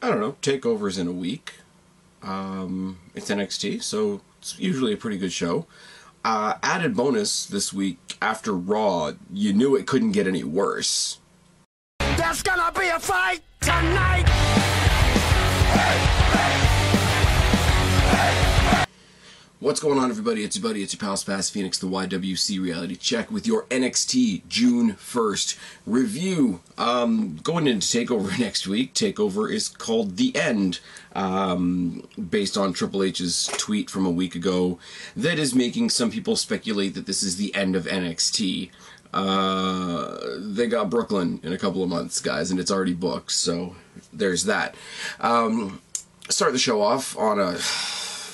I don't know, takeovers in a week. It's NXT, so it's usually a pretty good show. Added bonus this week, after Raw, you knew it couldn't get any worse. There's gonna be a fight tonight! What's going on, everybody? It's your buddy, it's your pal Spaz Phoenix, the YWC Reality Check with your NXT June 1st review. Going into TakeOver next week. TakeOver is called The End, based on Triple H's tweet from a week ago that is making some people speculate that this is the end of NXT. They got Brooklyn in a couple of months, guys, and it's already booked, so there's that. Start the show off on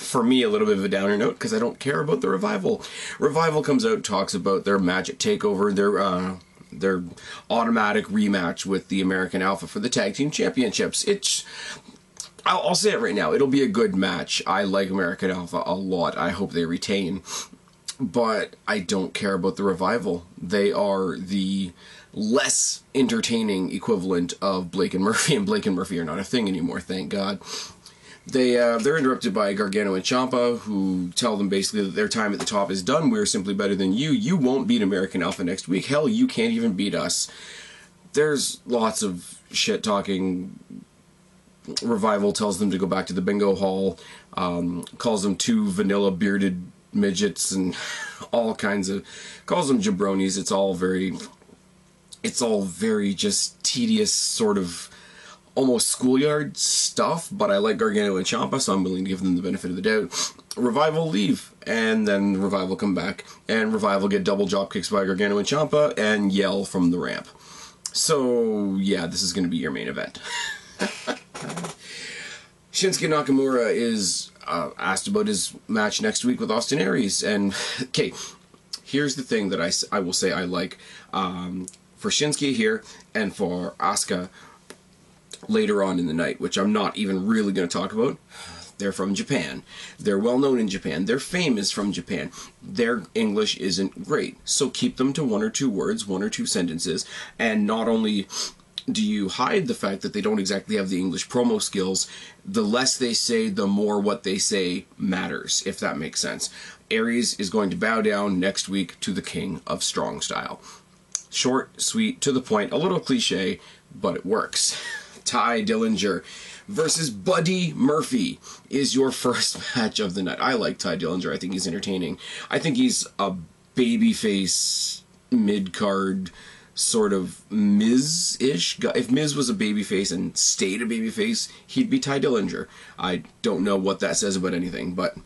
for me, a little bit of a downer note, because I don't care about the Revival. Revival comes out, talks about their match at TakeOver, their automatic rematch with the American Alpha for the Tag Team Championships. I'll say it right now, it'll be a good match. I like American Alpha a lot. I hope they retain. But I don't care about the Revival. They are the less entertaining equivalent of Blake and Murphy, and Blake and Murphy are not a thing anymore, thank God. They're interrupted by Gargano and Ciampa, who tell them basically that their time at the top is done. We're simply better than you. You won't beat American Alpha next week. Hell, you can't even beat us. There's lots of shit talking. Revival tells them to go back to the bingo hall, calls them two vanilla bearded midgets and all kinds of, calls them jabronis. It's all very just tedious, sort of almost schoolyard stuff, but I like Gargano and Ciampa, so I'm willing to give them the benefit of the doubt. Revival leave, and then Revival come back, and Revival get double drop kicks by Gargano and Ciampa, and yell from the ramp. So, yeah, this is going to be your main event. Shinsuke Nakamura is asked about his match next week with Austin Aries, and, okay, here's the thing that I will say I like. For Shinsuke here, and for Asuka later on in the night, which I'm not even really going to talk about. They're from Japan. They're well known in Japan. Their fame is from Japan. Their English isn't great, so keep them to one or two words, one or two sentences, and not only do you hide the fact that they don't exactly have the English promo skills, the less they say, the more what they say matters, if that makes sense. Aries is going to bow down next week to the King of Strong Style. Short, sweet, to the point, a little cliche, but it works. Ty Dillinger versus Buddy Murphy is your first match of the night. I like Ty Dillinger. I think he's entertaining. I think he's a babyface, mid-card, sort of Miz-ish guy. If Miz was a babyface and stayed a babyface, he'd be Ty Dillinger. I don't know what that says about anything, but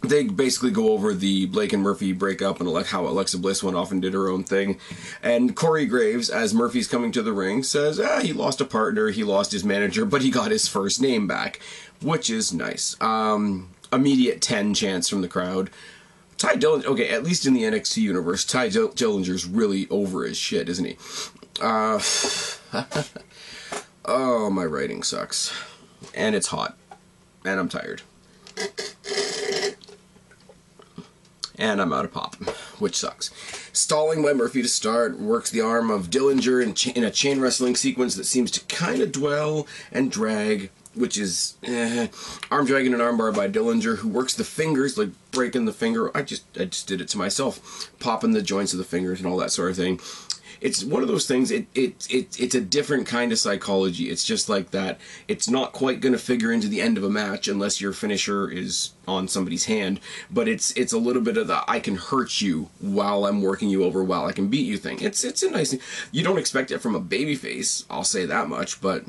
they basically go over the Blake and Murphy breakup and how Alexa Bliss went off and did her own thing. And Corey Graves, as Murphy's coming to the ring, says, he lost a partner, he lost his manager, but he got his first name back, which is nice. Immediate 10 chants from the crowd. Ty Dillinger, okay, at least in the NXT universe, Ty Dillinger's really over his shit, isn't he? Oh, my writing sucks. And it's hot. And I'm tired. And I'm out of pop, which sucks. Stalling by Murphy to start, works the arm of Dillinger in a chain wrestling sequence that seems to kind of dwell and drag, which is arm dragging an armbar by Dillinger, who works the fingers, like breaking the finger. I just did it to myself, popping the joints of the fingers and all that sort of thing. It's one of those things, it's a different kind of psychology. It's just like that. It's not quite going to figure into the end of a match unless your finisher is on somebody's hand, but it's a little bit of the I can hurt you while I'm working you over while I can beat you thing. It's a nice thing. You don't expect it from a babyface, I'll say that much, but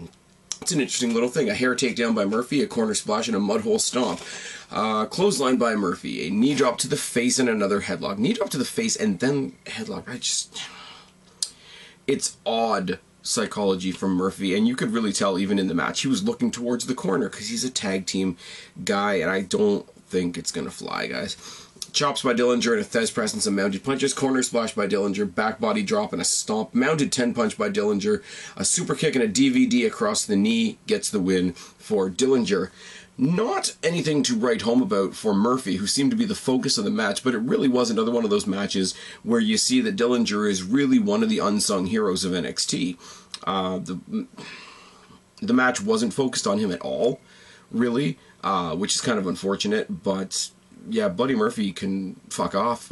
it's an interesting little thing. A hair takedown by Murphy, a corner splash, and a mudhole stomp. Clothesline by Murphy, a knee drop to the face and another headlock. Knee drop to the face and then headlock. It's odd psychology from Murphy, and you could really tell even in the match he was looking towards the corner because he's a tag team guy, and I don't think it's going to fly, guys. Chops by Dillinger and a Thez press and some mounted punches. Corner splash by Dillinger. Back body drop and a stomp. Mounted 10 punch by Dillinger. A super kick and a DVD across the knee gets the win for Dillinger. Not anything to write home about for Murphy, who seemed to be the focus of the match, but it really was another one of those matches where you see that Dillinger is really one of the unsung heroes of NXT. the match wasn't focused on him at all, really, which is kind of unfortunate, but yeah, Buddy Murphy can fuck off.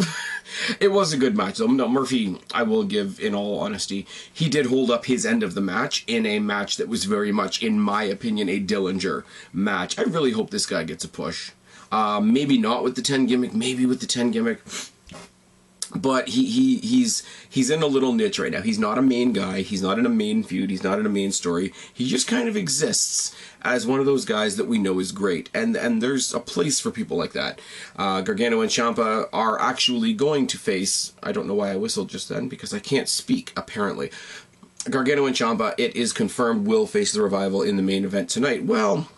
It was a good match, though. No, Murphy, I will give, in all honesty, he did hold up his end of the match in a match that was very much, in my opinion, a Dillinger match. I really hope this guy gets a push. Maybe not with the 10 gimmick, maybe with the 10 gimmick. But he's in a little niche right now. He's not a main guy. He's not in a main feud. He's not in a main story. He just kind of exists as one of those guys that we know is great. And there's a place for people like that. Gargano and Ciampa are actually going to face... I don't know why I whistled just then, because I can't speak, apparently. Gargano and Ciampa, it is confirmed, will face the Revival in the main event tonight. Well...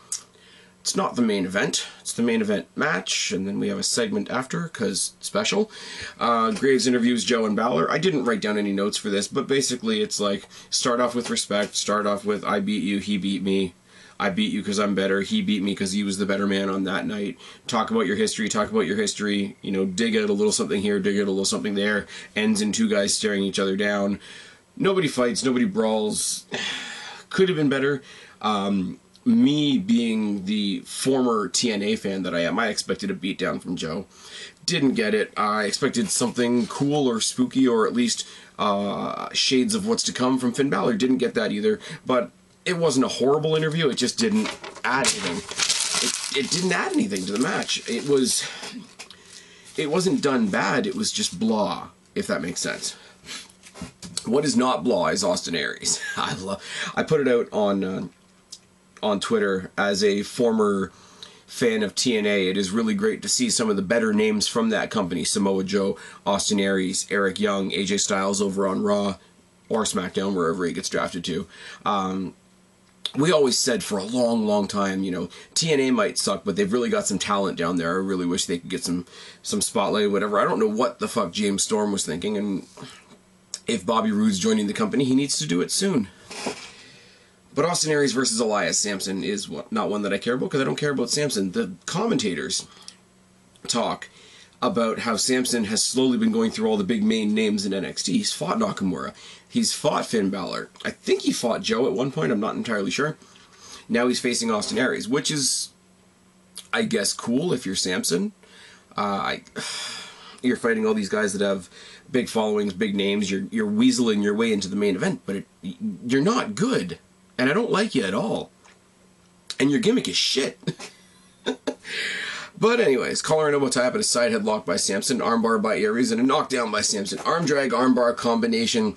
it's not the main event. It's the main event match, and then we have a segment after, because special. Graves interviews Joe and Balor. I didn't write down any notes for this, but basically it's like, start off with respect, start off with, I beat you, he beat me. I beat you because I'm better, he beat me because he was the better man on that night. Talk about your history, you know, dig out a little something here, dig out a little something there. Ends in two guys staring each other down. Nobody fights, nobody brawls. Could have been better. Me being the former TNA fan that I am, I expected a beatdown from Joe. Didn't get it. I expected something cool or spooky, or at least shades of what's to come from Finn Balor. Didn't get that either. But it wasn't a horrible interview. It just didn't add anything. It didn't add anything to the match. It wasn't done bad. It was just blah, if that makes sense. What is not blah is Austin Aries. I put it out on Twitter as a former fan of TNA. It is really great to see some of the better names from that company: Samoa Joe, Austin Aries, Eric Young, AJ Styles over on Raw or SmackDown, wherever he gets drafted to. We always said for a long, long time, you know, TNA might suck, but they've really got some talent down there. I really wish they could get some spotlight or whatever. I don't know what the fuck James Storm was thinking, and if Bobby Roode's joining the company, he needs to do it soon. But Austin Aries versus Elias Samson is not one that I care about, because I don't care about Samson. The commentators talk about how Samson has slowly been going through all the big main names in NXT. He's fought Nakamura. He's fought Finn Balor. I think he fought Joe at one point. I'm not entirely sure. Now he's facing Austin Aries, which is, I guess, cool if you're Samson. You're fighting all these guys that have big followings, big names. You're weaseling your way into the main event, but you're not good. And I don't like you at all. And your gimmick is shit. But anyways, collar and elbow tie up at a side headlock by Samson, armbar by Aries, and a knockdown by Samson. Arm drag, armbar combination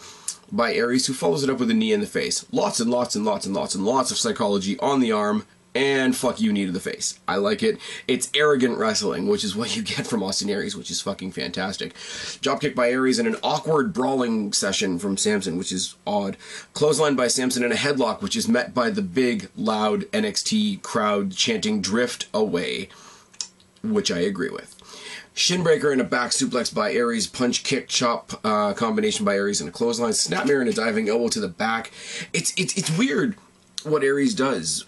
by Aries, who follows it up with a knee in the face. Lots and lots and lots and lots and lots of psychology on the arm, and fuck you, knee to the face. I like it. It's arrogant wrestling, which is what you get from Austin Aries, which is fucking fantastic. Dropkick by Aries and an awkward brawling session from Samson, which is odd. Clothesline by Samson and a headlock, which is met by the big, loud NXT crowd chanting "Drift Away," which I agree with. Shinbreaker and a back suplex by Aries, punch, kick, chop combination by Aries and a clothesline, snapmare and a diving elbow to the back. It's weird what Aries does.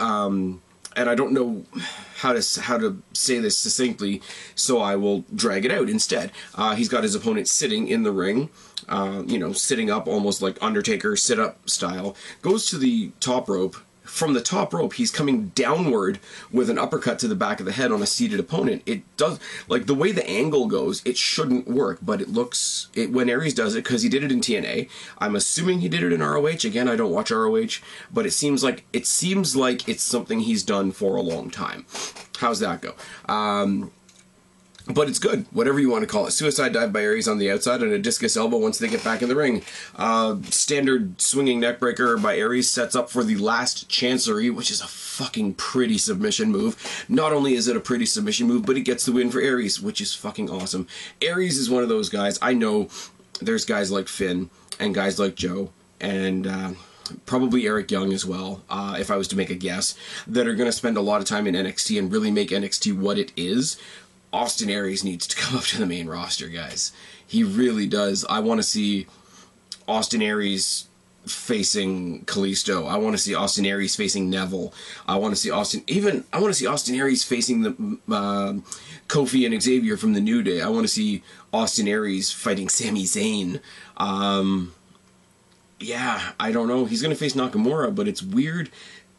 And I don't know how to say this succinctly, so I will drag it out instead. He's got his opponent sitting in the ring, you know, sitting up almost like Undertaker sit-up style, goes to the top rope. From the top rope, he's coming downward with an uppercut to the back of the head on a seated opponent. It does, like, the way the angle goes, it shouldn't work, but it looks, when Aries does it, because he did it in TNA, I'm assuming he did it in ROH. Again, I don't watch ROH, but it seems like it's something he's done for a long time. How's that go? But it's good, whatever you want to call it. Suicide dive by Aries on the outside and a discus elbow once they get back in the ring. Standard swinging neckbreaker by Aries sets up for the last chancery, which is a fucking pretty submission move. Not only is it a pretty submission move, but it gets the win for Aries, which is fucking awesome. Aries is one of those guys. I know there's guys like Finn and guys like Joe and probably Eric Young as well, if I was to make a guess, that are going to spend a lot of time in NXT and really make NXT what it is. Austin Aries needs to come up to the main roster, guys. He really does. I want to see Austin Aries facing Kalisto. I want to see Austin Aries facing Neville. I want to see Austin Aries facing the Kofi and Xavier from the New Day. I want to see Austin Aries fighting Sami Zayn. Yeah, I don't know. He's going to face Nakamura, but it's weird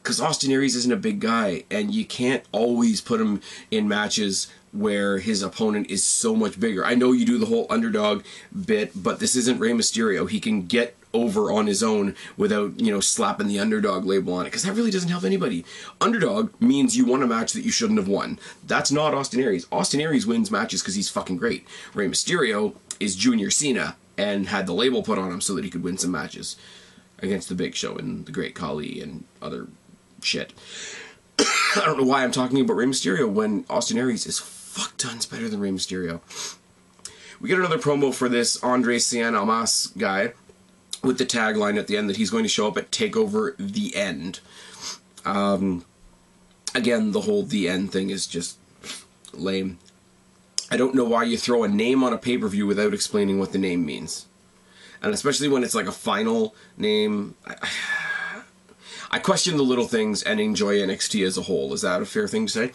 because Austin Aries isn't a big guy, and you can't always put him in matches where his opponent is so much bigger. I know you do the whole underdog bit, but this isn't Rey Mysterio. He can get over on his own without, you know, slapping the underdog label on it, because that really doesn't help anybody. Underdog means you won a match that you shouldn't have won. That's not Austin Aries. Austin Aries wins matches because he's fucking great. Rey Mysterio is Junior Cena and had the label put on him so that he could win some matches against the Big Show and the Great Khali and other shit. I don't know why I'm talking about Rey Mysterio when Austin Aries is fuck tons better than Rey Mysterio. We get another promo for this Andre Cien Almas guy with the tagline at the end that he's going to show up at TakeOver The End. Again, the whole The End thing is just lame. I don't know why you throw a name on a pay-per-view without explaining what the name means. And especially when it's like a final name. I question the little things and enjoy NXT as a whole. Is that a fair thing to say?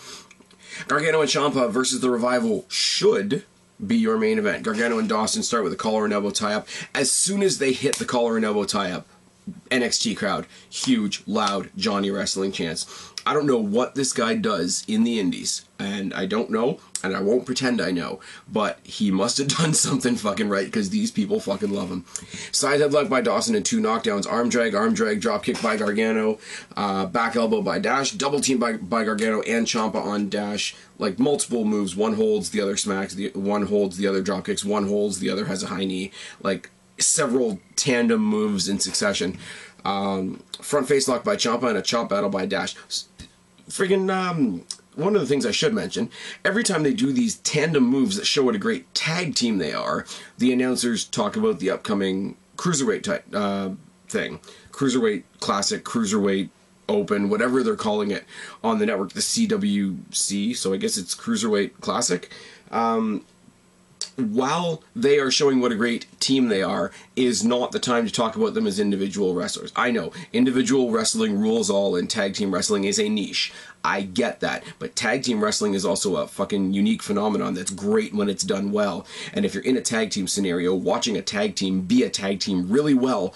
Gargano and Ciampa versus The Revival should be your main event. Gargano and Dawson start with a collar and elbow tie-up. As soon as they hit the collar and elbow tie-up, NXT crowd, huge, loud Johnny Wrestling chants. I don't know what this guy does in the indies, and I don't know, and I won't pretend I know, but he must have done something fucking right, because these people fucking love him. Side headlock by Dawson and 2 knockdowns, arm drag, drop kick by Gargano, back elbow by Dash, double team by Gargano and Ciampa on Dash, like multiple moves, one holds, the other smacks, one holds, the other drop kicks, one holds, the other has a high knee, like several tandem moves in succession. Front face lock by Ciampa and a chop battle by Dash. Friggin', one of the things I should mention, every time they do these tandem moves that show what a great tag team they are, the announcers talk about the upcoming Cruiserweight thing. Cruiserweight Classic, Cruiserweight Open, whatever they're calling it on the network, the CWC, so I guess it's Cruiserweight Classic. While they are showing what a great team they are, is not the time to talk about them as individual wrestlers. I know, individual wrestling rules all and tag team wrestling is a niche. I get that. But tag team wrestling is also a fucking unique phenomenon that's great when it's done well. And if you're in a tag team scenario, watching a tag team be a tag team really well,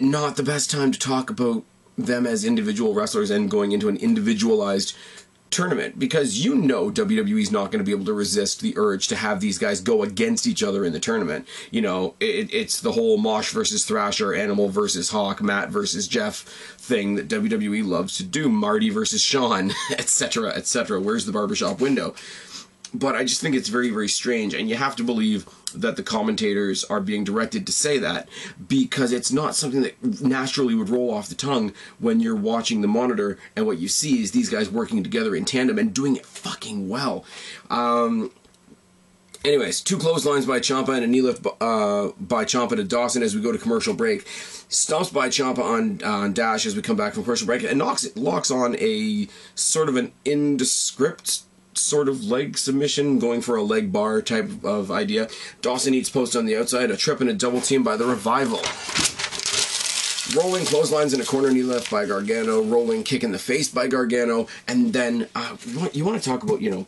not the best time to talk about them as individual wrestlers and going into an individualized tournament, because you know WWE's not going to be able to resist the urge to have these guys go against each other in the tournament. You know, it's the whole Mosh versus Thrasher, Animal versus Hawk, Matt versus Jeff thing that WWE loves to do, Marty versus Sean, etc., etc. Where's the barbershop window? But I just think it's very, very strange, and you have to believe that the commentators are being directed to say that, because it's not something that naturally would roll off the tongue when you're watching the monitor, and what you see is these guys working together in tandem and doing it fucking well. Anyways, 2 clotheslines by Ciampa and a knee lift by Ciampa to Dawson as we go to commercial break. Stomps by Ciampa on Dash as we come back from commercial break, and locks on a sort of an indescript sort of leg submission, going for a leg bar type of idea. Dawson eats post on the outside, a trip and a double team by The Revival. Rolling clotheslines in a corner knee lift by Gargano, rolling kick in the face by Gargano, and then you want to talk about, you know,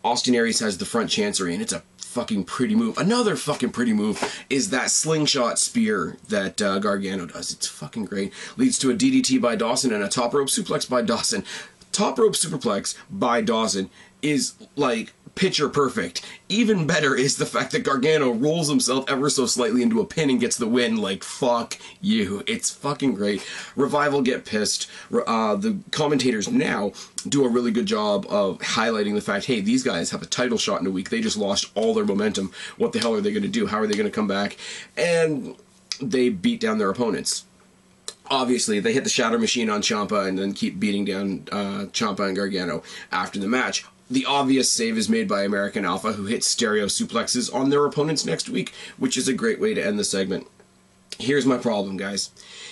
Austin Aries has the front chancery, and it's a fucking pretty move. Another fucking pretty move is that slingshot spear that Gargano does. It's fucking great. Leads to a DDT by Dawson and a top rope suplex by Dawson. Top rope superplex by Dawson is like picture perfect. Even better is the fact that Gargano rolls himself ever so slightly into a pin and gets the win. Like, fuck you. It's fucking great. Revival get pissed. The commentators now do a really good job of highlighting the fact, hey, these guys have a title shot in a week. They just lost all their momentum. What the hell are they going to do? How are they going to come back? And they beat down their opponents. Obviously, they hit the Shatter Machine on Ciampa and then keep beating down Ciampa and Gargano after the match. The obvious save is made by American Alpha, who hits stereo suplexes on their opponents next week, which is a great way to end the segment. Here's my problem, guys.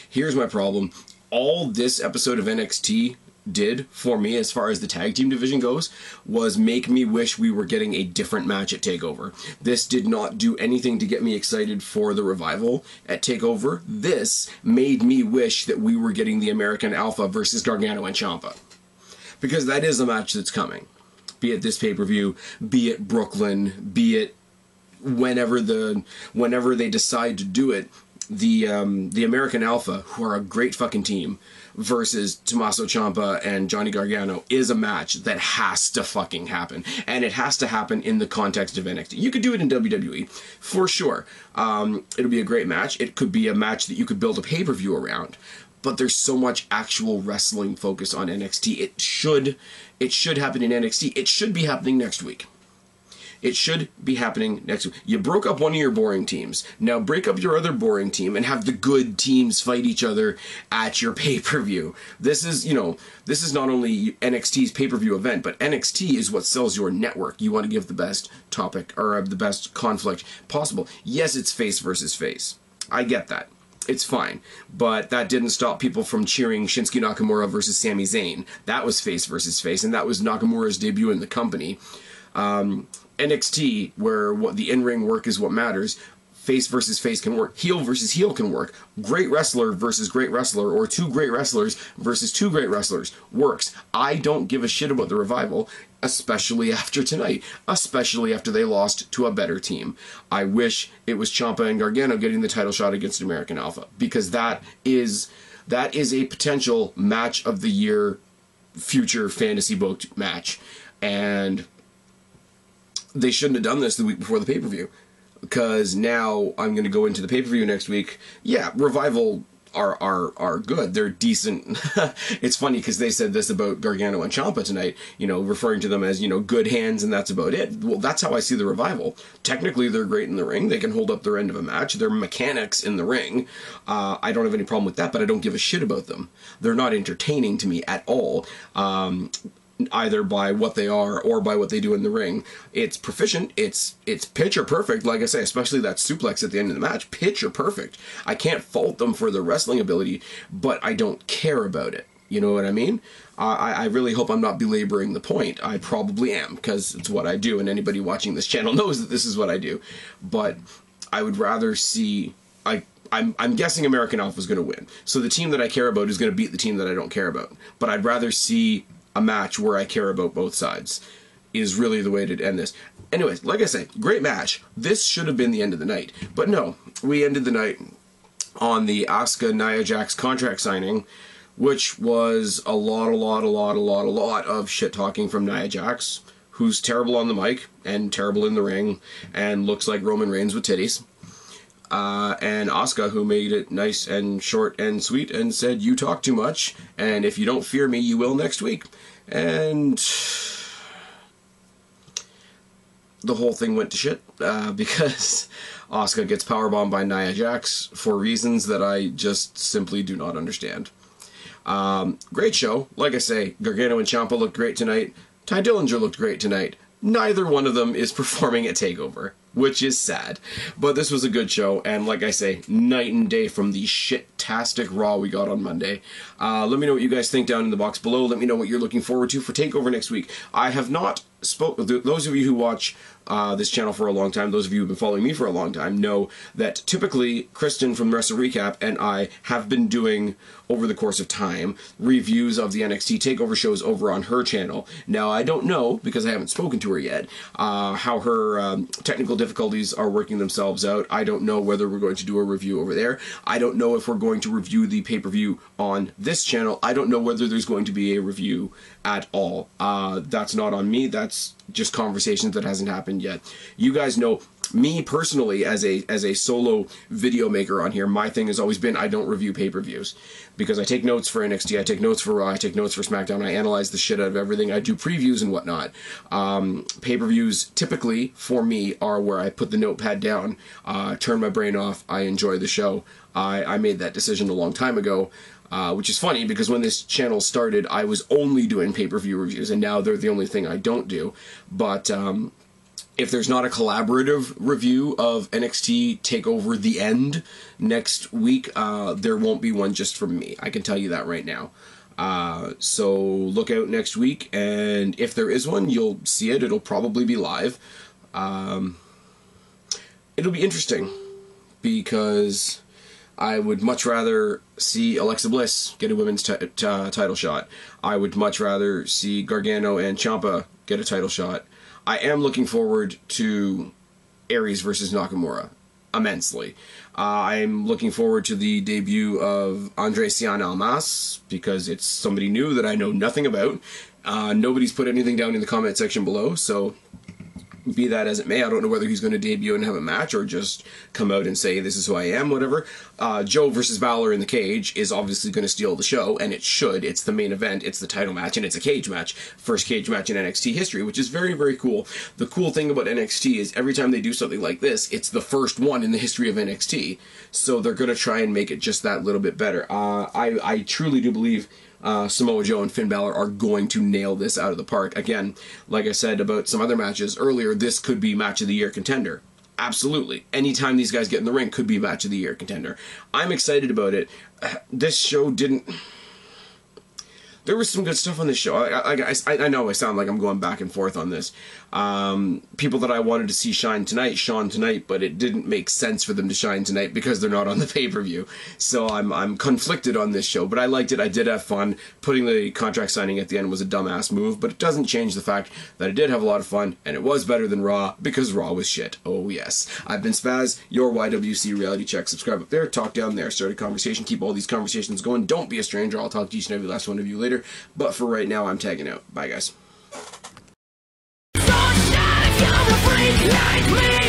Here's my problem. All this episode of NXT did for me, as far as the tag team division goes, was make me wish we were getting a different match at TakeOver. This did not do anything to get me excited for the Revival at TakeOver. This made me wish that we were getting the American Alpha versus Gargano and Ciampa, because that is a match that's coming. Be it this pay-per-view, be it Brooklyn, be it whenever they decide to do it. The American Alpha, who are a great fucking team, versus Tommaso Ciampa and Johnny Gargano is a match that has to fucking happen. And it has to happen in the context of NXT. You could do it in WWE, for sure. It'll be a great match. It could be a match that you could build a pay-per-view around. But there's so much actual wrestling focus on NXT. It should happen in NXT. It should be happening next week. It should be happening next week. You broke up one of your boring teams. Now break up your other boring team and have the good teams fight each other at your pay-per-view. This is, this is not only NXT's pay-per-view event, but NXT is what sells your network. You want to give the best topic, or the best conflict possible. Yes, it's face versus face. I get that. It's fine. But that didn't stop people from cheering Shinsuke Nakamura versus Sami Zayn. That was face versus face, and that was Nakamura's debut in the company. NXT, where what the in-ring work is what matters, face versus face can work, heel versus heel can work, great wrestler versus great wrestler, or two great wrestlers versus two great wrestlers works. I don't give a shit about the Revival, especially after tonight, especially after they lost to a better team. I wish it was Ciampa and Gargano getting the title shot against American Alpha, because that is a potential match of the year, future fantasy booked match, and they shouldn't have done this the week before the pay-per-view, because now I'm going to go into the pay-per-view next week. Yeah, Revival are good. They're decent. It's funny because they said this about Gargano and Ciampa tonight, referring to them as, good hands, and that's about it. Well, that's how I see the Revival. Technically, they're great in the ring. They can hold up their end of a match. They're mechanics in the ring. I don't have any problem with that, but I don't give a shit about them. They're not entertaining to me at all. Either by what they are or by what they do in the ring. It's proficient. It's picture perfect, like I say, especially that suplex at the end of the match. Picture perfect. I can't fault them for their wrestling ability, but I don't care about it. You know what I mean? I really hope I'm not belaboring the point. I probably am, because it's what I do, and anybody watching this channel knows that this is what I do. But I would rather see... I'm guessing American Alpha is going to win. So the team that I care about is going to beat the team that I don't care about. But I'd rather see a match where I care about both sides is really the way to end this. Anyways, like I say, great match. This should have been the end of the night. But no, we ended the night on the Asuka Nia Jax contract signing, which was a lot of shit talking from Nia Jax, who's terrible on the mic and terrible in the ring and looks like Roman Reigns with titties. And Asuka, who made it nice and short and sweet and said, "You talk too much, and if you don't fear me, you will next week." And the whole thing went to shit, because Asuka gets powerbombed by Nia Jax for reasons that I just simply do not understand. Great show. Like I say, Gargano and Ciampa looked great tonight. Ty Dillinger looked great tonight. Neither one of them is performing at TakeOver, which is sad. But this was a good show, and like I say, night and day from the shit-tastic Raw we got on Monday. Let me know what you guys think down in the box below. Let me know what you're looking forward to for TakeOver next week. I have not those of you who watch this channel for a long time, those of you who have been following me for a long time, know that typically Kristen from Wrestle Recap and I have been doing, over the course of time, reviews of the NXT TakeOver shows over on her channel. Now, I don't know, because I haven't spoken to her yet, how her technical difficulties are working themselves out. I don't know whether we're going to do a review over there. I don't know if we're going to review the pay-per-view on this channel. I don't know whether there's going to be a review at all. That's not on me. That's just conversations that hasn't happened yet. You guys know me personally as a solo video maker on here. My thing has always been I don't review pay-per-views, because I take notes for NXT, I take notes for Raw, I take notes for SmackDown, I analyze the shit out of everything, I do previews and whatnot. Pay-per-views typically for me are where I put the notepad down, turn my brain off, I enjoy the show. I made that decision a long time ago. Which is funny, because when this channel started, I was only doing pay-per-view reviews, and now they're the only thing I don't do. But if there's not a collaborative review of NXT TakeOver The End next week, there won't be one just from me. I can tell you that right now. So look out next week, and if there is one, you'll see it. It'll probably be live. It'll be interesting, because I would much rather see Alexa Bliss get a women's title shot. I would much rather see Gargano and Ciampa get a title shot. I am looking forward to Aries versus Nakamura. immensely. I'm looking forward to the debut of Andre Cien Almas, because it's somebody new that I know nothing about. Nobody's put anything down in the comment section below, so be that as it may, I don't know whether he's going to debut and have a match or just come out and say, this is who I am, whatever. Joe versus Balor in the cage is obviously going to steal the show, and it should. It's the main event, it's the title match, and it's a cage match. First cage match in NXT history, which is very, very cool. The cool thing about NXT is every time they do something like this, it's the first one in the history of NXT. So they're going to try and make it just that little bit better. I truly do believe Samoa Joe and Finn Balor are going to nail this out of the park. Again, like I said about some other matches earlier, this could be match of the year contender. Absolutely. Anytime these guys get in the ring could be match of the year contender. I'm excited about it. This show didn't... There was some good stuff on this show. I know I sound like I'm going back and forth on this. People that I wanted to see shine tonight, but it didn't make sense for them to shine tonight because they're not on the pay-per-view. So I'm conflicted on this show, but I liked it. I did have fun. Putting the contract signing at the end was a dumbass move, but it doesn't change the fact that I did have a lot of fun, and it was better than Raw because Raw was shit. Oh yes. I've been Spaz, your YWC Reality Check. Subscribe up there, talk down there, start a conversation, keep all these conversations going. Don't be a stranger. I'll talk to each and every last one of you later. But for right now, I'm tagging out. Bye, guys. Freak like me.